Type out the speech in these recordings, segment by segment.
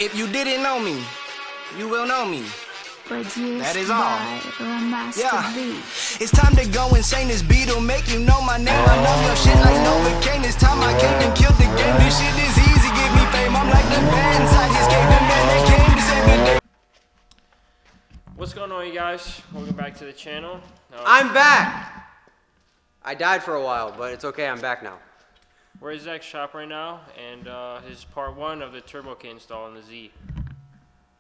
If you didn't know me, you will know me. That is all. Yeah. It's time to go insane. This beat will make you know my name. I know your shit like Novocaine. It's time I came and killed the game. This shit is easy, give me fame. I'm like the bad inside his game. The man that came to save the day. What's going on, you guys? Welcome back to the channel. I'm back! I died for a while, but it's okay, I'm back now. We're at Zacks shop right now, and this is part one of the turbo kit install on the Z.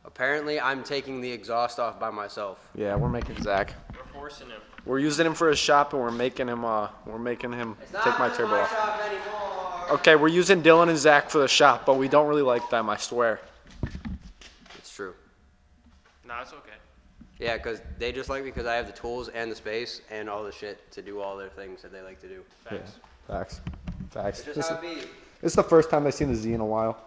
Apparently, I'm taking the exhaust off by myself. Yeah, we're making Zach. We're forcing him. We're using him for his shop, and we're making him take my turbo off. Shop anymore. Okay, we're using Dylan and Zach for the shop, but we don't really like them, I swear. It's true. No, it's okay. Yeah, because they just like me because I have the tools and the space and all the shit to do all their things that they like to do. Facts. Yeah, facts. It's just how it be. This is the first time I've seen the Z in a while.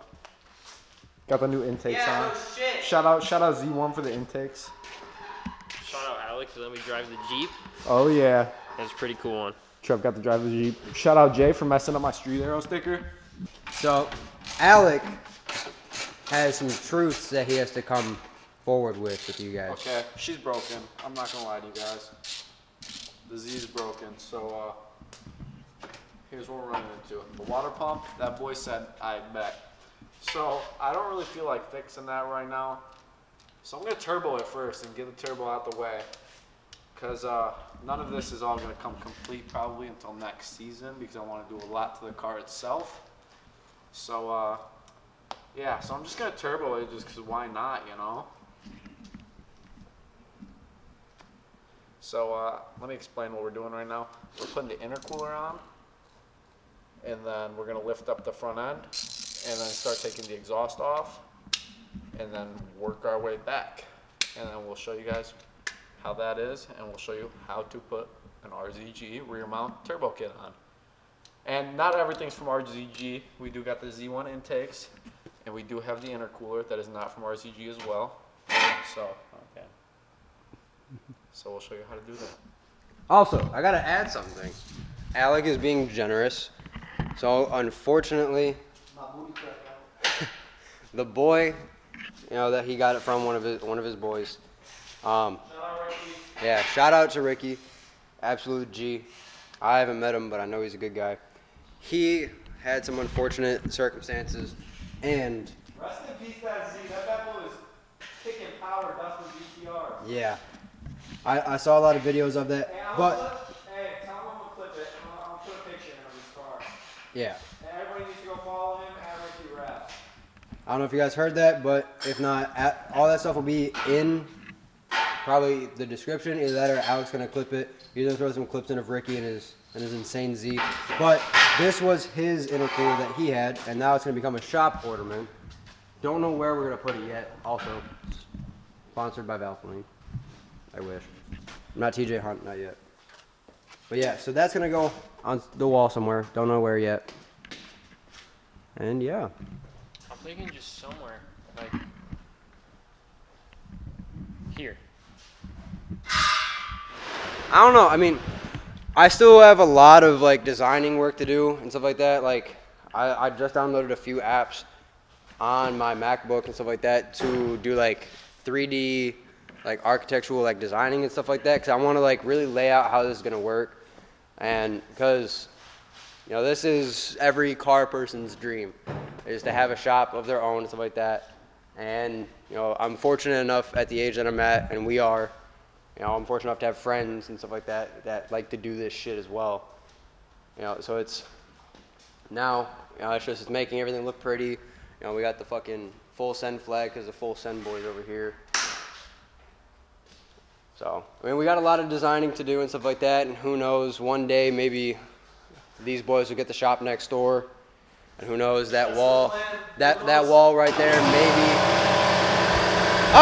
Got the new intakes on. No shit. Shout out Z1 for the intakes. Shout out Alex, let me drive the Jeep. Oh yeah. That's a pretty cool one. Trev got to drive the Jeep. Shout out Jay for messing up my street arrow sticker. So, Alec has some truths that he has to come forward with you guys. Okay, she's broken. I'm not gonna lie to you guys. The Z is broken, so here's what we're running into. The water pump, that boy said, I bet. So I don't really feel like fixing that right now. So I'm gonna turbo it first and get the turbo out the way. Cause none of this is all gonna come complete probably until next season because I wanna do a lot to the car itself. So yeah, so I'm just gonna turbo it just cause why not, you know? So let me explain what we're doing right now. We're putting the intercooler on, and then we're gonna lift up the front end, and then start taking the exhaust off, and then work our way back. And then we'll show you guys how that is, and we'll show you how to put an RZG rear mount turbo kit on. And not everything's from RZG. We do got the Z1 intakes, and we do have the intercooler that is not from RZG as well. So, okay. So we'll show you how to do that. Also, I gotta add something. Alec is being generous. So unfortunately, the boy, you know, that he got it from one of his boys. Yeah, shout out to Ricky, absolute G. I haven't met him, but I know he's a good guy. He had some unfortunate circumstances, and Rest in peace, that Z. That bad boy was kicking power dust with GTR. yeah, I saw a lot of videos of that, but Hey, tell him I'm gonna clip it. I'll put a picture in of his car. yeah. And everybody needs to go follow him at Ricky Rap. I don't know if you guys heard that, but if not, all that stuff will be in probably the description. Either that or Alex gonna clip it. He's gonna throw some clips in of Ricky and his insane Z. But this was his intercooler that he had, and now it's gonna become a shop ornament. Don't know where we're gonna put it yet. Also, sponsored by Valvoline. I wish. I'm not TJ Hunt, not yet. But yeah, so that's gonna go on the wall somewhere. Don't know where yet. And yeah. I'm thinking just somewhere, like here. I don't know. I mean, I still have a lot of like designing work to do and stuff like that. Like, I just downloaded a few apps on my MacBook and stuff like that to do like 3D, like architectural, like designing and stuff like that. Cause I want to like really lay out how this is gonna work, and because you know this is every car person's dream, is to have a shop of their own and stuff like that. And you know, I'm fortunate enough at the age that I'm at, and we are. You know, I'm fortunate enough to have friends and stuff like that that like to do this shit as well. You know, so it's now, you know, it's making everything look pretty. You know, we got the fucking full send flag because the full send boys over here. So, I mean, we got a lot of designing to do and stuff like that, and who knows, one day maybe these boys will get the shop next door, and who knows, that wall, that wall right there, maybe.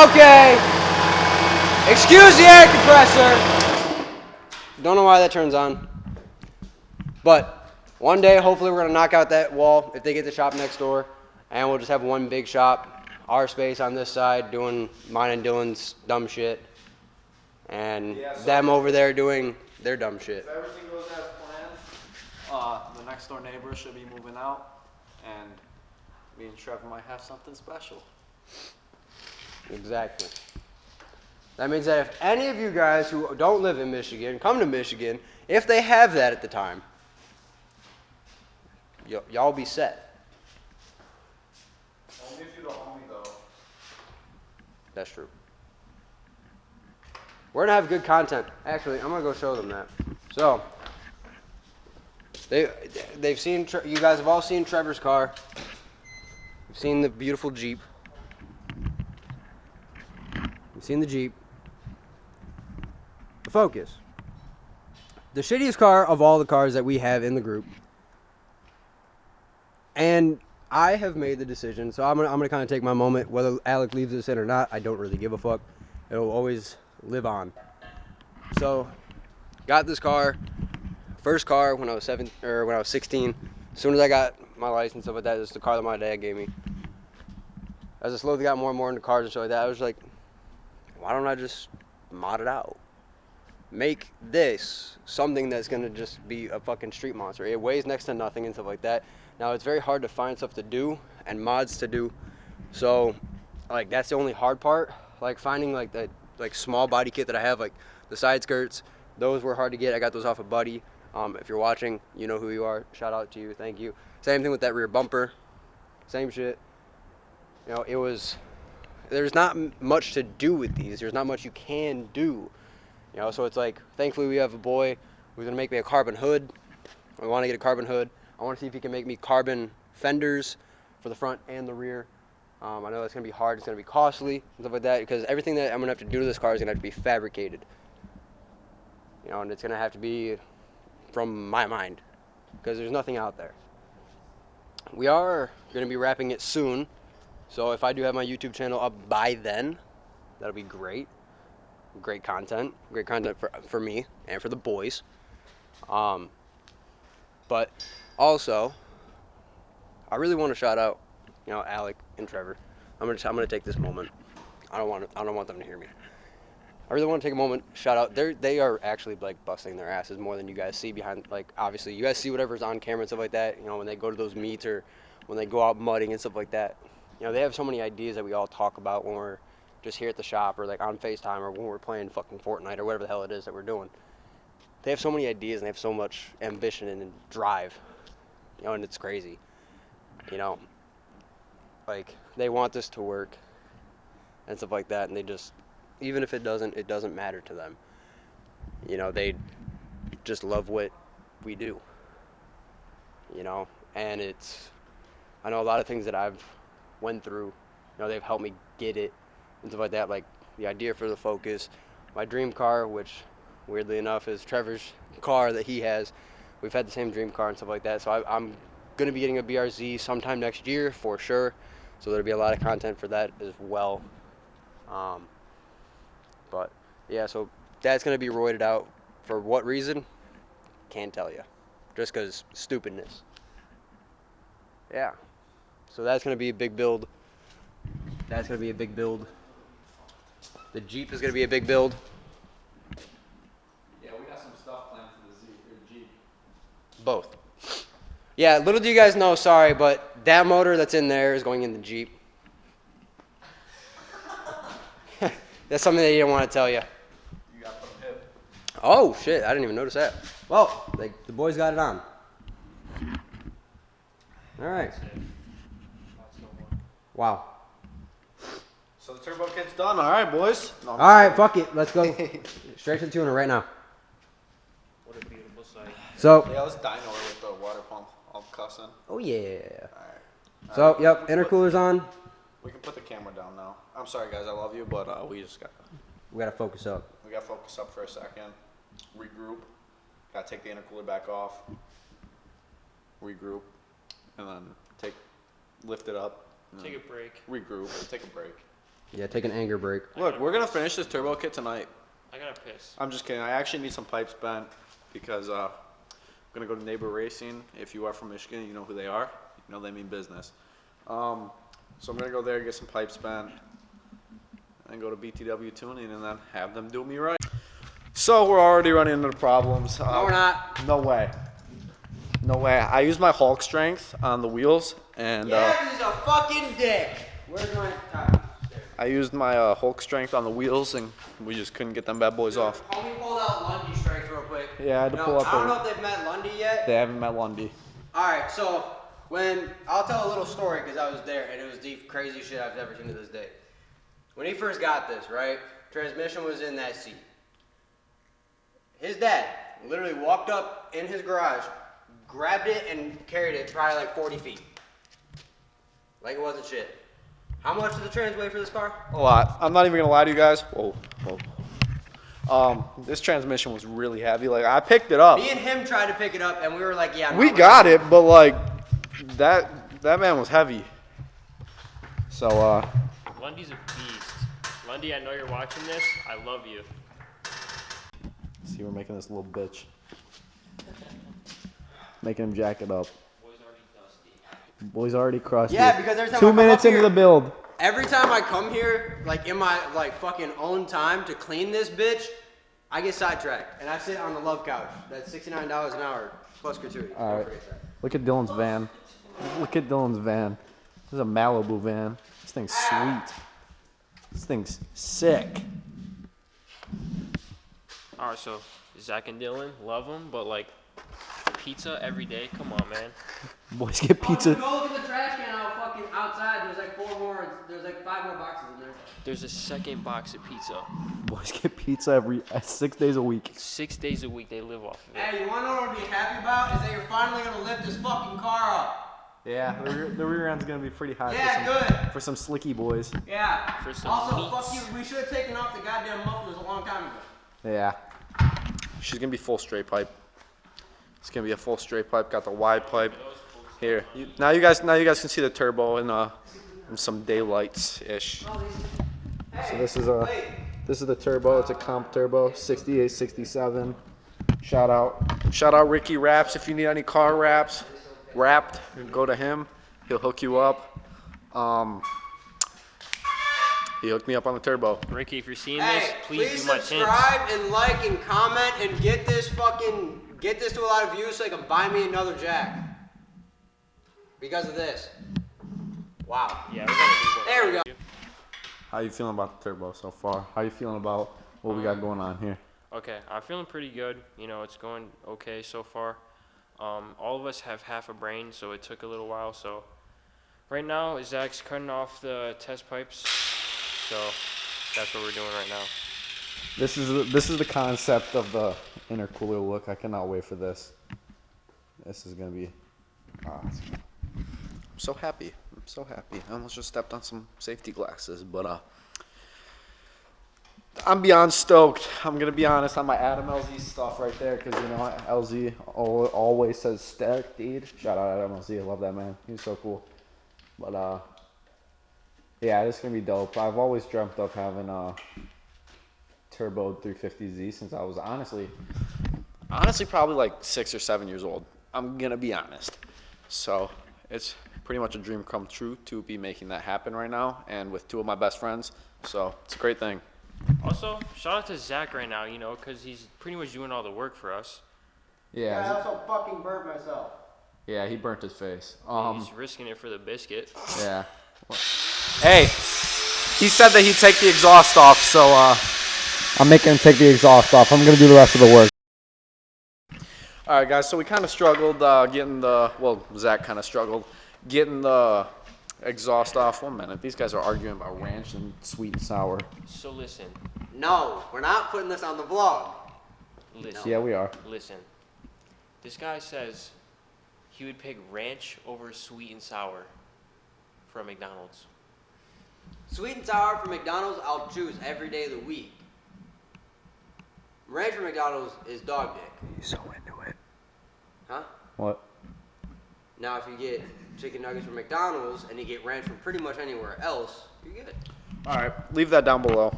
Okay. Excuse the air compressor. Don't know why that turns on. But one day, hopefully, we're going to knock out that wall if they get the shop next door. And we'll just have one big shop, our space on this side, doing mine and Dylan's dumb shit. And them over there doing their dumb shit. If everything goes as planned, the next door neighbor should be moving out, and me and Trevor might have something special. Exactly. That means that if any of you guys who don't live in Michigan come to Michigan, if they have that at the time, y'all be set. Only if you're the homie, though. That's true. We're gonna have good content. Actually, I'm gonna go show them that. So, they've seen. You guys have all seen Trevor's car. You've seen the beautiful Jeep. You've seen the Jeep. The Focus. The shittiest car of all the cars that we have in the group. And I have made the decision, so I'm gonna kind of take my moment. Whether Alec leaves this in or not, I don't really give a fuck. It'll always live on. So, got this car. First car when I was 16. As soon as I got my license and stuff like that, this is the car that my dad gave me. As I slowly got more and more into cars and stuff like that, I was like, why don't I just mod it out? Make this something that's gonna just be a fucking street monster. It weighs next to nothing and stuff like that. Now it's very hard to find stuff to do and mods to do. So, like, that's the only hard part. Like finding like the small body kit that I have, like the side skirts. Those were hard to get. I got those off of Buddy. If you're watching, you know who you are. Shout out to you. Thank you. Same thing with that rear bumper. Same shit. You know, there's not much to do with these. There's not much you can do. You know, so it's like, thankfully we have a boy who's gonna make me a carbon hood. I want to get a carbon hood. I want to see if he can make me carbon fenders for the front and the rear. I know it's gonna be hard. It's gonna be costly and stuff like that because everything that I'm gonna have to do to this car is gonna have to be fabricated. You know, and it's gonna have to be from my mind because there's nothing out there. We are gonna be wrapping it soon, so if I do have my YouTube channel up by then, that'll be great. Great content for me and for the boys. But also, I really want to shout out, you know, Alec and Trevor. I'm gonna take this moment. I don't want them to hear me. I really want to take a moment, shout out. They are actually like busting their asses more than you guys see behind. Like, obviously, you guys see whatever's on camera and stuff like that. You know, when they go to those meets or when they go out mudding and stuff like that. You know, they have so many ideas that we all talk about when we're just here at the shop or like on FaceTime or when we're playing fucking Fortnite or whatever the hell it is that we're doing. They have so many ideas and they have so much ambition and drive. You know, and it's crazy. You know, like they want this to work and stuff like that, and they just, even if it doesn't matter to them. You know, they just love what we do. You know, and I know a lot of things that I've went through, you know, they've helped me get it and stuff like that, like the idea for the Focus, my dream car, which weirdly enough is Trevor's car that he has. We've had the same dream car and stuff like that, so I'm going to be getting a BRZ sometime next year for sure, so there'll be a lot of content for that as well. But yeah, so that's going to be roided out. For what reason? Can't tell you. Just because stupidness. Yeah. So that's going to be a big build. That's going to be a big build. The Jeep is going to be a big build. Yeah, we got some stuff planned for the Jeep. Both. Yeah, little do you guys know, sorry, but that motor that's in there is going in the Jeep. That's something that you didn't want to tell you. You got some hip. Oh, shit, I didn't even notice that. Well, the boys got it on. All right. Wow. So the turbo kit's done. All right, boys. No, All right, fuck it. Let's go straight to the tuner right now. What a beautiful sight. So. Yeah, let's dyno it with the water pump. I'll cuss in. Oh yeah. All right. So yep, intercooler's on. We can put the camera down now. I'm sorry, guys. I love you, but we gotta focus up. We gotta focus up for a second. Regroup. Gotta take the intercooler back off. Regroup, and then lift it up. Take a break. Regroup. Take a break. Yeah, take an anger break. Look, we're gonna finish this turbo kit tonight. I gotta piss. I'm just kidding. I actually need some pipes bent because I'm gonna go to Neighbor Racing. If you are from Michigan, you know who they are. You know they mean business. So I'm gonna go there, get some pipes bent, and go to BTW Tuning, and then have them do me right. So we're already running into problems. No, we're not. No way. No way. I used my Hulk strength on the wheels, and Yeah, he's a fucking dick. Where's my tire? I used my Hulk strength on the wheels, and we just couldn't get them bad boys off. Homie pulled out Lundy strength real quick. Yeah, I had to pull up. I don't know if they've met Lundy yet. They haven't met Lundy. All right, so I'll tell a little story because I was there, and it was the craziest shit I've ever seen to this day. When he first got this, right, transmission was in that seat. His dad literally walked up in his garage, grabbed it, and carried it probably like 40 feet. Like it wasn't shit. How much did the trans weigh for this car? A lot. I'm not even gonna lie to you guys. Whoa. This transmission was really heavy. Like, I picked it up. Me and him tried to pick it up, and we were like, yeah. We got it, but like that man was heavy. So Lundy's a beast. Lundy, I know you're watching this. I love you. see, we're making this little bitch. Making him jack it up. Boy's already crusty. Yeah, because every time 2 I come minutes up into here, the build. Every time I come here, like in my like fucking own time to clean this bitch, I get sidetracked and I sit on the love couch. That's $69 an hour plus gratuity. All Don't right. forget that. Look at Dylan's van. Look at Dylan's van. This is a Malibu van. This thing's sweet. This thing's sick. All right, so Zach and Dylan, love them, but like pizza every day. Come on, man. Boys get pizza. Go look at the trash can out fucking outside. There's like 5 more boxes in there. There's a second box of pizza. Boys get pizza every 6 days a week. 6 days a week they live off of it. Hey, you wanna know what to be happy about? Is that you're finally gonna lift this fucking car up. Yeah, the rear end's gonna be pretty high Yeah, for some slicky boys. Yeah. For some Also, meats. fuck you. We should have taken off the goddamn mufflers a long time ago. Yeah. She's gonna be full straight pipe. It's gonna be a full straight pipe. Got the wide pipe. Here, now you guys can see the turbo and some daylights ish. So this is the turbo. It's a comp turbo, 68, 67. Shout out Ricky Wraps. If you need any car wrapped, go to him. He'll hook you up. He hooked me up on the turbo. Ricky, if you're seeing this, please do my chance. Subscribe and like and comment and get this to a lot of views so they can buy me another jack. Because of this. Wow. Yeah, we're gonna need one. There we go. How you feeling about the turbo so far? How you feeling about what we got going on here? Okay, I'm feeling pretty good. You know, it's going okay so far. All of us have half a brain, so it took a little while. So right now, Zach's cutting off the test pipes. So that's what we're doing right now. This is the concept of the intercooler look. I cannot wait for this. This is gonna be awesome. I'm so happy. I almost just stepped on some safety glasses, but I'm beyond stoked. I'm gonna be honest on my Adam LZ stuff right there, because you know LZ always says stack, dude. Shout out Adam LZ. I love that man. He's so cool. But yeah, this is gonna be dope. I've always dreamt of having a turbo 350Z since I was honestly probably like 6 or 7 years old. I'm gonna be honest. So it's pretty much a dream come true to be making that happen right now, and with 2 of my best friends. So it's a great thing. Also, shout out to Zach right now, you know, because he's pretty much doing all the work for us. Yeah, I also fucking burnt myself. Yeah, he burnt his face. He's risking it for the biscuit. Yeah. Hey, he said that he'd take the exhaust off, so I'm making him take the exhaust off. I'm gonna do the rest of the work. All right, guys. So we kind of struggled Zach kind of struggled getting the exhaust off. 1 minute. These guys are arguing about ranch and sweet and sour. So listen. No, we're not putting this on the vlog. Listen. Yeah, we are. Listen. This guy says he would pick ranch over sweet and sour from McDonald's. Sweet and sour from McDonald's, I'll choose every day of the week. Ranch from McDonald's is dog dick. He's so into it. Huh? What? Now, if you get chicken nuggets from McDonald's and you get ranch from pretty much anywhere else, you're good. All right, leave that down below.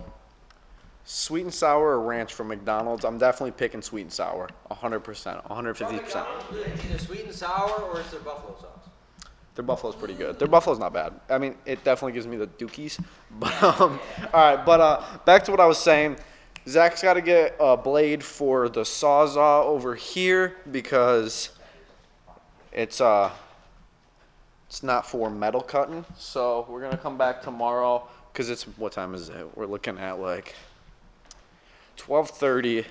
Sweet and sour or ranch from McDonald's? I'm definitely picking sweet and sour. 100%, 150%. It's either sweet and sour or it's their buffalo sauce. Their buffalo's pretty good. Their buffalo's not bad. I mean, it definitely gives me the dookies. But all right. But back to what I was saying. Zach's got to get a blade for the Sawzall over here because it's not for metal cutting. So we're gonna come back tomorrow, because it's, what time is it? We're looking at like 12:30.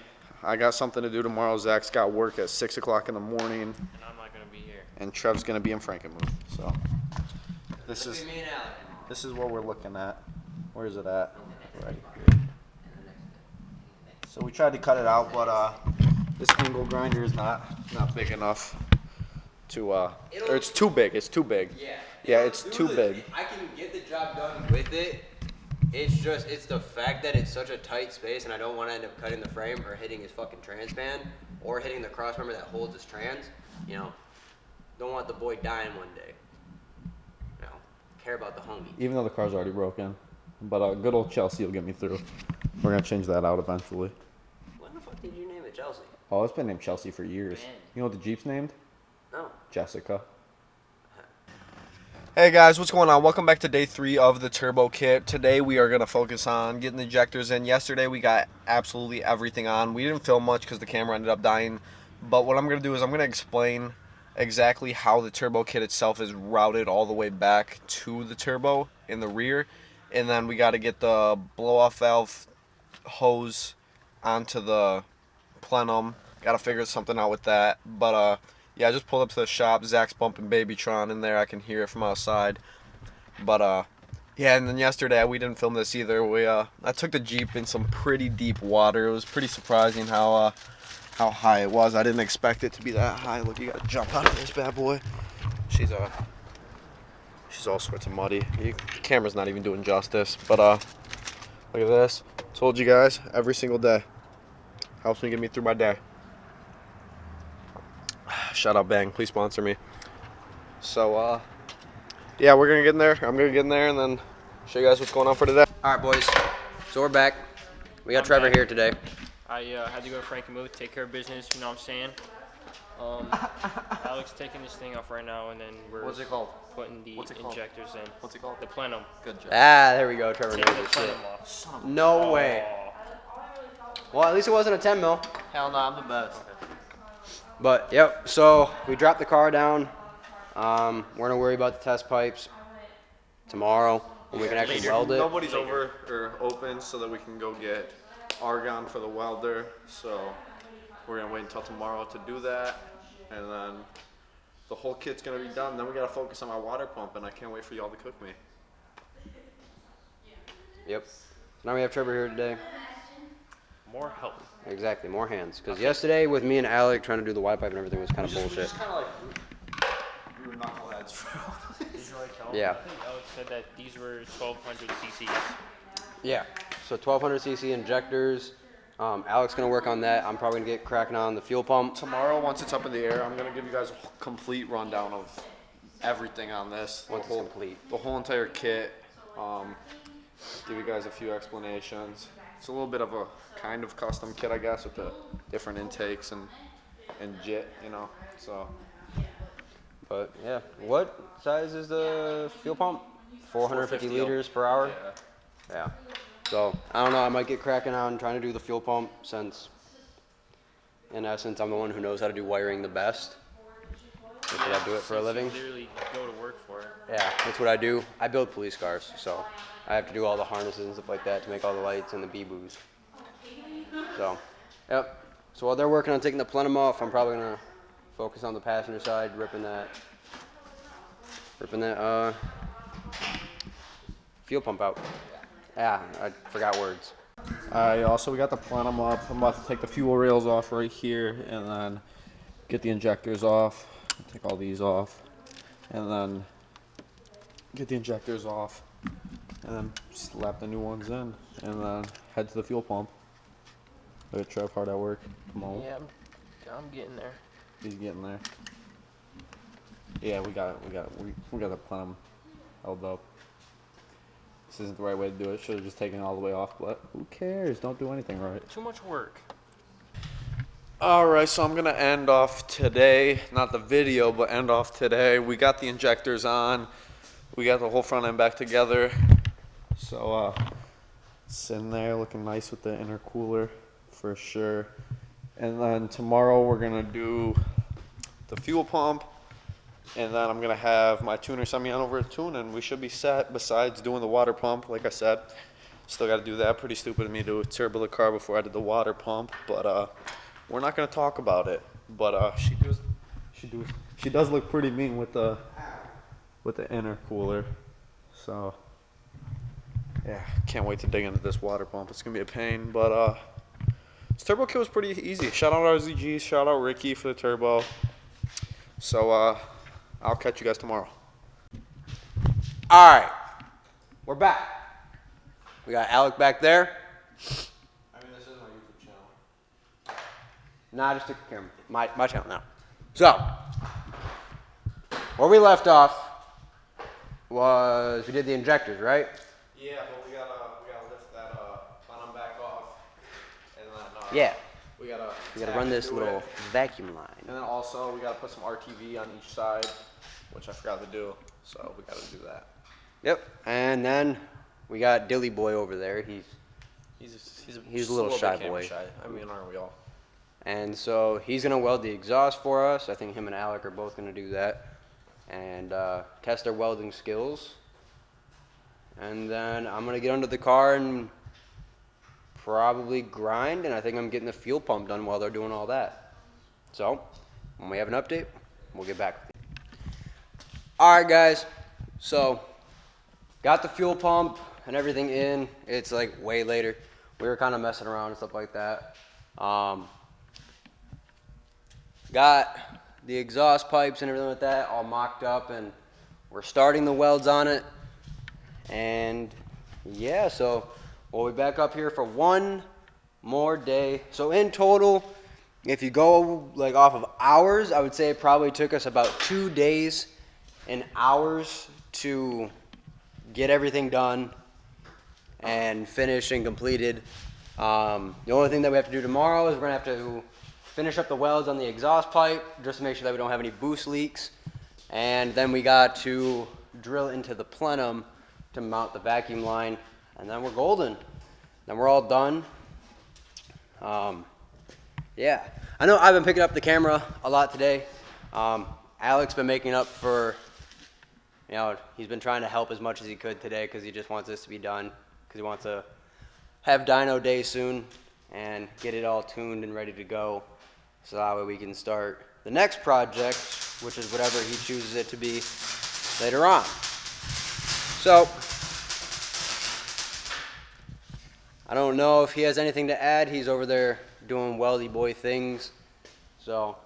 I got something to do tomorrow. Zach's got work at 6 o'clock in the morning. And I'm not going to be here. And Trev's going to be in Frankenmuth. So this is what we're looking at. Where is it at? Right here. So we tried to cut it out, but this angle grinder is not big enough to or it's too big. It's too big. Yeah, it's too big. I can get the job done with it. It's the fact that it's such a tight space, and I don't want to end up cutting the frame or hitting his fucking trans band or hitting the cross member that holds his trans. You know, don't want the boy dying one day. You know, care about the homie. Even though the car's already broken, but good old Chelsea will get me through. We're gonna change that out eventually. When the fuck did you name it Chelsea? Oh, it's been named Chelsea for years. Man. You know what the Jeep's named? No. Jessica. Hey guys, what's going on? Welcome back to day 3 of the turbo kit. Today we are going to focus on getting the injectors in. Yesterday we got absolutely everything on. We didn't film much because the camera ended up dying. But what I'm going to do is I'm going to explain exactly how the turbo kit itself is routed all the way back to the turbo in the rear. And then we got to get the blow-off valve hose onto the plenum. Got to figure something out with that. But yeah, I just pulled up to the shop. Zach's bumping Babytron in there. I can hear it from outside. But yeah, and then yesterday we didn't film this either. I took the Jeep in some pretty deep water. It was pretty surprising how high it was. I didn't expect it to be that high. Look, you gotta jump out of this bad boy. She's all sorts of muddy. The camera's not even doing justice. But look at this. Told you guys, every single day helps me get me through my day. Shout out Bang, please sponsor me. So yeah, we're gonna get in there. I'm gonna get in there and then show you guys what's going on for today. All right, boys. So we're back. We got Trevor here today. I had to go to Frankenmuth, take care of business, you know what I'm saying? Alex taking this thing off right now, and then we're What's it called? putting the injectors in. What's it called? The plenum. Good job. Ah, there we go. Trevor Taking knows the his shit. plenum off. No way. Well, at least it wasn't a 10 mil. Hell no, I'm the best. But yep. So we dropped the car down. We're gonna worry about the test pipes tomorrow when we can actually weld it. Nobody's over or open so that we can go get argon for the welder. So we're gonna wait until tomorrow to do that, and then the whole kit's gonna be done. Then we gotta focus on my water pump, and I can't wait for y'all to cook me. Yep. Now we have Trevor here today. More help. Exactly, more hands. Because yesterday with me and Alec trying to do the Y pipe and everything was kind of bullshit. Just kind of like we were knuckleheads for all this. Yeah. I think Alex said that these were 1200 cc's. Yeah. So 1200 cc injectors. Alec's gonna work on that. I'm probably gonna get cracking on the fuel pump. Tomorrow, once it's up in the air, I'm gonna give you guys a complete rundown of everything on this. Once it's complete. The whole entire kit. Give you guys a few explanations. It's a little bit of a kind of custom kit, I guess, with the different intakes and JIT, you know. So. But yeah, what size is the fuel pump? 450 liters per hour. Yeah. So I don't know. I might get cracking on trying to do the fuel pump since, in essence, I'm the one who knows how to do wiring the best. That's what I do it for a living. You literally go to work for it. Yeah, that's what I do. I build police cars, so I have to do all the harnesses and stuff like that to make all the lights and the B-boos. So, yep. So while they're working on taking the plenum off, I'm probably gonna focus on the passenger side, ripping that fuel pump out. Yeah, I forgot words. We got the plenum up. I'm about to take the fuel rails off right here and then get the injectors off. Take all these off and then get the injectors off and then slap the new ones in and then head to the fuel pump. Look at Trev hard at work. Come on. Yeah, I'm getting there. He's getting there. Yeah, we got the plenum held up. This isn't the right way to do it. Should have just taken it all the way off, but who cares? Don't do anything right. Too much work. Alright, so I'm going to end off today. Not the video, but end off today. We got the injectors on. We got the whole front end back together. So, sitting there looking nice with the intercooler for sure. And then tomorrow we're going to do the fuel pump. And then I'm going to have my tuner send me on over to tune, and we should be set besides doing the water pump. Like I said, still got to do that. Pretty stupid of me to do a turbo the car before I did the water pump. But we're not going to talk about it. But she does look pretty mean with the intercooler. So yeah, can't wait to dig into this water pump. It's going to be a pain. But this turbo kit was pretty easy. Shout out RZG, shout out Ricky for the turbo. So I'll catch you guys tomorrow. All right, we're back. We got Alec back there. I mean, this is my YouTube channel. Nah, just took the camera. My channel now. So, where we left off was we did the injectors, right? Yeah, but we gotta lift that bottom back off, and then Yeah. we gotta run this little vacuum line. and then also we gotta put some RTV on each side, which I forgot to do, so we gotta do that. Yep. And then we got Dilly Boy over there. He's a little shy bit boy. shy. I mean, aren't we all? And so he's gonna weld the exhaust for us. I think him and Alec are both gonna do that and test our welding skills. And then I'm gonna get under the car and probably grind, and I think I'm getting the fuel pump done while they're doing all that. So when we have an update, we'll get back with you. All right, guys. So got the fuel pump and everything in. It's like way later. We were kind of messing around and stuff like that. Got the exhaust pipes and everything like that all mocked up, and we're starting the welds on it. And yeah, so we'll be back up here for one more day. So in total, if you go like off of hours, I would say it probably took us about 2 days and hours to get everything done and finished and completed. The only thing that we have to do tomorrow is we're gonna have to finish up the welds on the exhaust pipe just to make sure that we don't have any boost leaks. And then we got to drill into the plenum to mount the vacuum line, and then we're golden. Then we're all done. Yeah, I know I've been picking up the camera a lot today. Alec's been making up for, you know, he's been trying to help as much as he could today because he just wants this to be done, because he wants to have dyno day soon and get it all tuned and ready to go, so that way we can start the next project, which is whatever he chooses it to be later on. So I don't know if he has anything to add. He's over there doing weldy boy things. So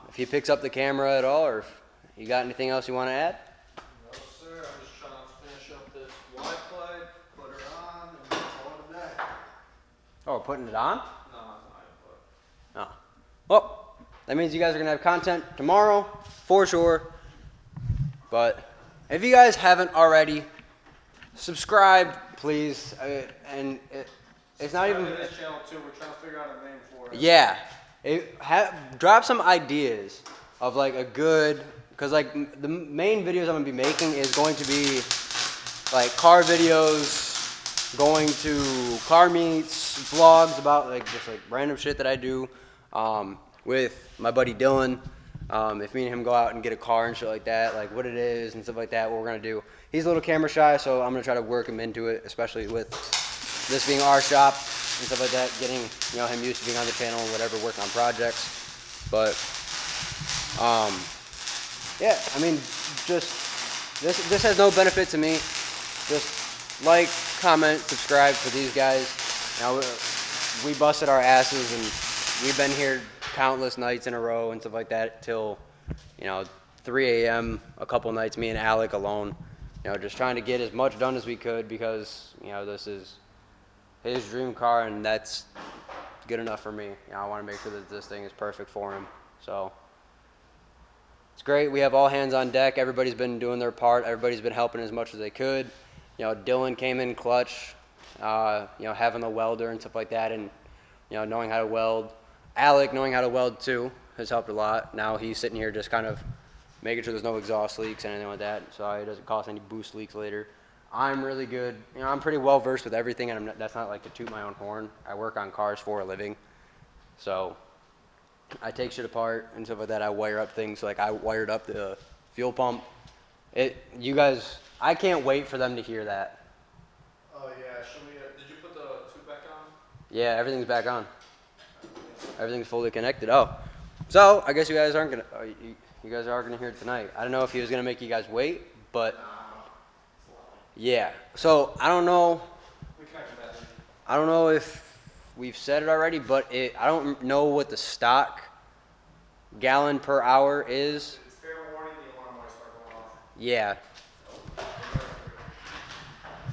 if he picks up the camera at all, or if you got anything else you want to add? No, sir. I'm just trying to finish up this Y plate, put her on, and call it a day. Oh, we're putting it on? No, it's not. Oh. Well, that means you guys are going to have content tomorrow, for sure. But if you guys haven't already, subscribe, please. It's not even... this channel, too. We're trying to figure out a name for it. Yeah. Drop some ideas of like a good... Because like the main videos I'm going to be making is going to be like car videos, going to car meets, vlogs about like just like random shit that I do with my buddy Dylan. If me and him go out and get a car and shit like that, like what it is and stuff like that, what we're going to do. He's a little camera shy, so I'm going to try to work him into it, especially with this being our shop and stuff like that, getting, you know, him used to being on the channel and whatever, working on projects. But, yeah, I mean, just, this has no benefit to me. Just like, comment, subscribe for these guys. You know, we busted our asses and we've been here countless nights in a row and stuff like that till, you know, 3 a.m. a couple nights, me and Alec alone, you know, just trying to get as much done as we could because, you know, this is his dream car and that's good enough for me. You know, I want to make sure that this thing is perfect for him. So it's great. We have all hands on deck. Everybody's been doing their part. Everybody's been helping as much as they could. You know, Dylan came in clutch, you know, having the welder and stuff like that and, you know, knowing how to weld. Alec knowing how to weld too has helped a lot. Now he's sitting here just kind of making sure there's no exhaust leaks and anything like that, so it doesn't cause any boost leaks later. I'm really good. You know, I'm pretty well versed with everything, and that's not like to toot my own horn. I work on cars for a living, so I take shit apart and stuff like that. I wire up things. Like I wired up the fuel pump. You guys, I can't wait for them to hear that. Oh yeah, show me. Did you put the tube back on? Yeah, everything's back on. Everything's fully connected. Oh, so I guess you guys aren't gonna. You guys are gonna hear it tonight. I don't know if he was gonna make you guys wait, but yeah. So I don't know. I don't know if we've said it already, but I don't know what the stock gallon per hour is. It's fair warning, the alarm might start going off. Yeah.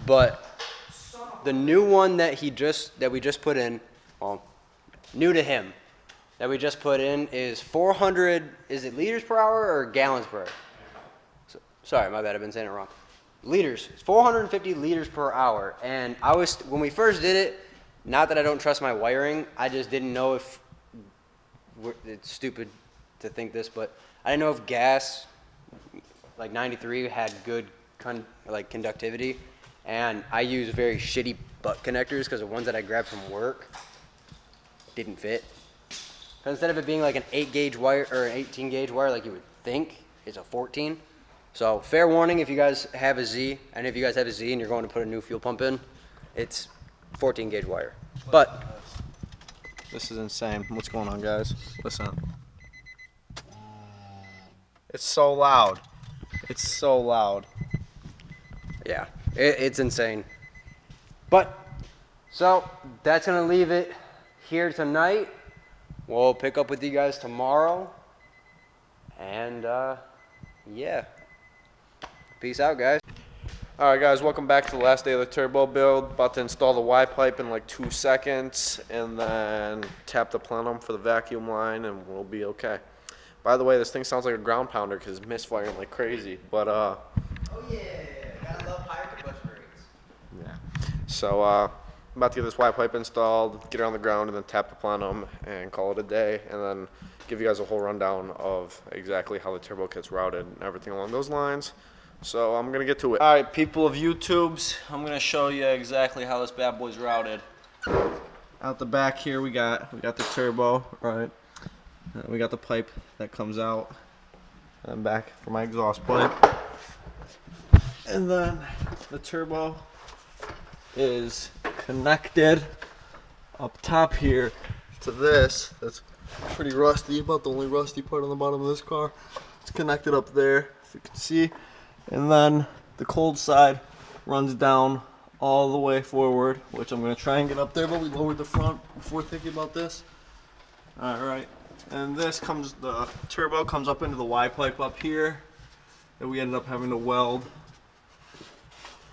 But the new one that we just put in, well, new to him, that we just put in is 400. Is it liters per hour or gallons per hour? Sorry, my bad. I've been saying it wrong. Liters. It's 450 liters per hour. And when we first did it, not that I don't trust my wiring, I just didn't know if it's stupid to think this, but I didn't know if gas, like 93, had good conductivity. And I use very shitty butt connectors because the ones that I grabbed from work didn't fit. So instead of it being like an 8-gauge wire or an 18-gauge wire like you would think, it's a 14. So fair warning if you guys have a Z, and if you guys have a Z and you're going to put a new fuel pump in, it's 14-gauge wire. But This is insane. What's going on, guys? Listen. It's so loud. It's so loud. yeah, it's insane. But so that's gonna leave it here tonight. We'll pick up with you guys tomorrow, and yeah, peace out, guys. Alright guys, welcome back to the last day of the turbo build. About to install the Y pipe in like 2 seconds and then tap the plenum for the vacuum line and we'll be okay. By the way, this thing sounds like a ground pounder because it's misfiring like crazy. But oh yeah, gotta love higher combustion rates. yeah. So I'm about to get this Y pipe installed, get it on the ground, and then tap the plenum and call it a day, and then give you guys a whole rundown of exactly how the turbo kit's routed and everything along those lines. So I'm gonna get to it. All right, people of YouTubes, I'm gonna show you exactly how this bad boy's routed. Out the back here, we got the turbo, right? We got the pipe that comes out, and back for my exhaust pipe, and then the turbo is connected up top here to this. That's pretty rusty, about the only rusty part on the bottom of this car. It's connected up there, if you can see. And then the cold side runs down all the way forward, which I'm going to try and get up there, but we lowered the front before thinking about this. Alright, and the turbo comes up into the Y pipe up here that we ended up having to weld.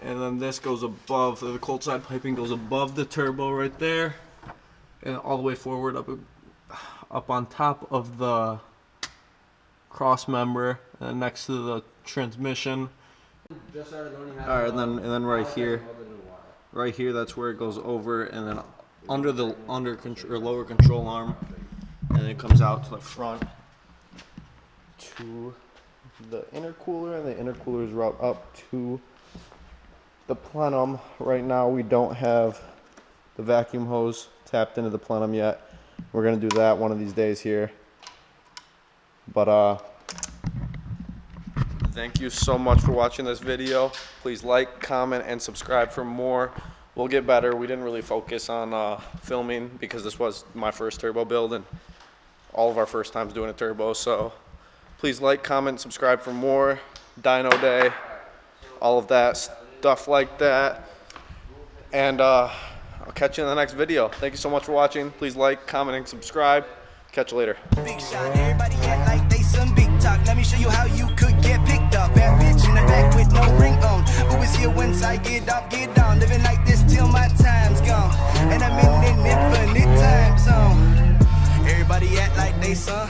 And then this goes above, the cold side piping goes above the turbo right there, and all the way forward up on top of the cross member and next to the transmission. Alright, and then right here, that's where it goes over, and then under the lower control arm, and it comes out to the front to the intercooler, and the intercoolers route up to the plenum. Right now we don't have the vacuum hose tapped into the plenum yet. We're gonna do that one of these days here. But thank you so much for watching this video. Please like, comment, and subscribe for more. We'll get better. We didn't really focus on filming because this was my first turbo build and all of our first times doing a turbo. So please like, comment, subscribe for more. Dyno Day, all of that stuff like that. And I'll catch you in the next video. Thank you so much for watching. Please like, comment, and subscribe. Catch you later. Big shot, everybody act like they some big talk. Let me show you how you could get picked up. Bad bitch in the back with no ring on. Who is here once I get off, get down. Living like this till my time's gone. And I'm in an infinite time zone. Everybody act like they some